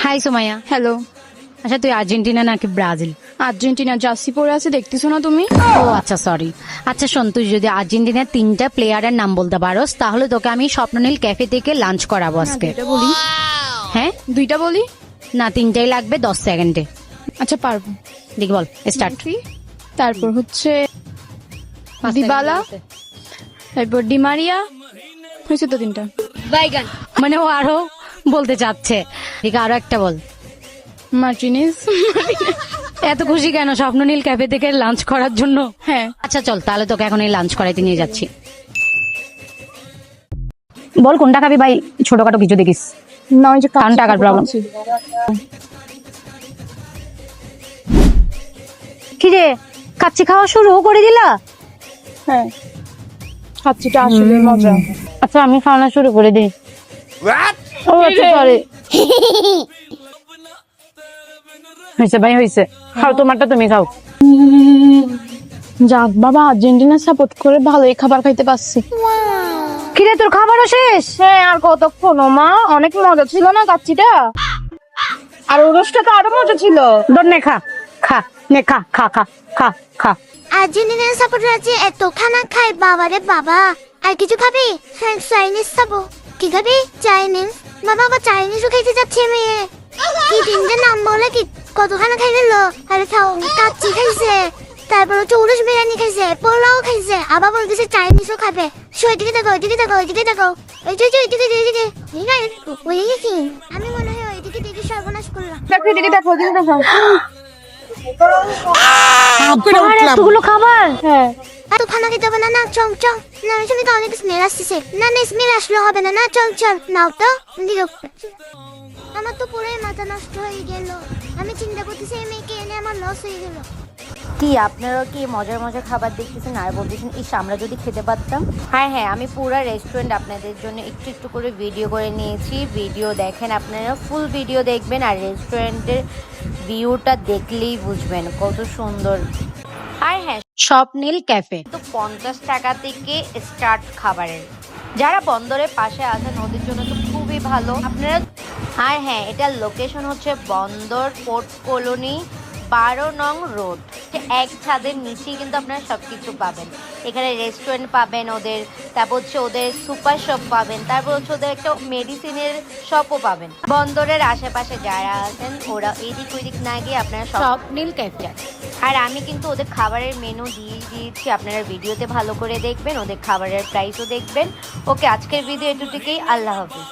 High Sumaiya. Hello. আচ্ছা তুই Argentina নাকি ব্রাজিল? আর্জেন্টিনা জার্সি পরে আছে, দেখতেছো না তুমি? ও আচ্ছা সরি। আচ্ছা শোন, তুই যদি আর্জেন্টিনার 3টা প্লেয়ারের নাম বলতে পারোস তাহলে তোকে আমি স্বপ্ননীল ক্যাফে থেকে লাঞ্চ করাবো আজকে। দুইটা বলি। হ্যাঁ দুইটা বলি। না, 3টাই লাগবে 10 সেকেন্ডে। আচ্ছা পারবো। দেখ বল, স্টার্ট। তারপর হচ্ছে দিবালা, তারপর ডিমারিয়া, হয়েছে তো 3টা। মানে ও আরো বলতে চাচ্ছে। ঠিক, আরো একটা বল। মার্টিনেজ। এত খুশি কেন স্বপ্ননীল ক্যাফে থেকে লাঞ্চ করার জন্য? হ্যাঁ। আচ্ছা চল তাহলে তোকে এখন এই লাঞ্চ করাইতে নিয়ে যাচ্ছি। বল কোনটা খাবি ভাই? ছোটখাটো কিছু দেখিস না, ওই যে কারণ টাকার প্রবলেম। কি রে, কাচ্চি খাওয়া শুরু করে দিলা? হ্যাঁ, খাচ্ছিটা আসলে মজা। আচ্ছা আমি খাওয়া শুরু করে দিই। ও আচ্ছা সরি। হয়েছে ভাই হয়েছে, খাও তোমারটা তুমি খাও। যাক বাবা, আর্জেন্টিনা সাপোর্ট করে ভালোই খাবার খাইতে পারছি। কিরে তোর খাবারও শেষ? হ্যাঁ, আর কতক্ষণ মা, অনেক মজা ছিল না কাচ্চিটা? আর ওরসটা তো আরো মজা ছিল। ধর নে খা, খা নে খা খা খা খা খা। আর্জেন্টিনার সাপোর্টার আছে, এত খানা খায় বাবারে বাবা। আর কিছু খাবি? হ্যাঁ, চাইনিজ খাবো। কি খাবি? চাইনিজ। বাবা আবার চাইনিজও খাইতে যাচ্ছে মেয়ে। কি 3টে নাম বলে কি কত খানা খাই গেল। আরে খাও, কাচ্চি খাইছে, তারপর হচ্ছে উরুস বিরিয়ানি খাইছে, পোলাও খাইছে, আবার বলতেছে চাইনিজও খাবে। ওইদিকে দেখো, ওইদিকে দেখো, ওইদিকে দেখো, ওইদিকে ওইদিকে। ওই কি আমি মনে হয় ওইদিকে দেখে সর্বনাশ করলাম। দেখো, এদিকে দেখো, ওদিকে দেখো। আবার এতগুলো খাবার? হ্যাঁ। এত খানা খেতে হবে না, না চল চল। না আমি শুনি তো অনেক স্মেল আসতেছে। না না, স্মেল আসলে হবে না, না চল চল। নাও তো দিও। আমার তো পুরোই মাথা নষ্ট হয়ে গেল। আমি চিন্তা করতেছি এই মেয়েকে এনে আমার লস হয়ে গেল। কি আপনারা কি মজার মজার খাবার দেখতেছেন আর বলতেছেন ইস আমরা যদি খেতে পারতাম? হ্যাঁ হ্যাঁ, আমি পুরো রেস্টুরেন্ট আপনাদের জন্য একটু একটু করে ভিডিও করে নিয়েছি। ভিডিও দেখেন, আপনারা ফুল ভিডিও দেখবেন আর রেস্টুরেন্টের ভিউটা দেখলেই বুঝবেন কত সুন্দর। আর হ্যাঁ, স্বপ্নীল ক্যাফে তো 50 টাকা থেকে স্টার্ট খাবারের। যারা বন্দরের পাশে আছেন ওদের জন্য তো খুবই ভালো আপনারা। আর হ্যাঁ, এটার লোকেশন হচ্ছে বন্দর পোর্ট কলোনি 12 নং রোড। এক ছাদের নিচেই কিন্তু আপনারা সবকিছু পাবেন। এখানে রেস্টুরেন্ট পাবেন ওদের, তারপর হচ্ছে ওদের সুপার শপ পাবেন, তারপর হচ্ছে ওদের একটা মেডিসিনের শপও পাবেন। বন্দরের আশেপাশে যারা আছেন ওরা এদিক ওইদিক না গিয়ে আপনারা স্বপ্নীল ক্যাফে। আর আমি কিন্তু ওদের খাবারের মেনু দিয়ে দিয়েছি, আপনারা ভিডিওতে ভালো করে দেখবেন, ওদের খাবারের প্রাইসও দেখবেন। ওকে, আজকের ভিডিও এটুকুই। আল্লাহ হাফেজ।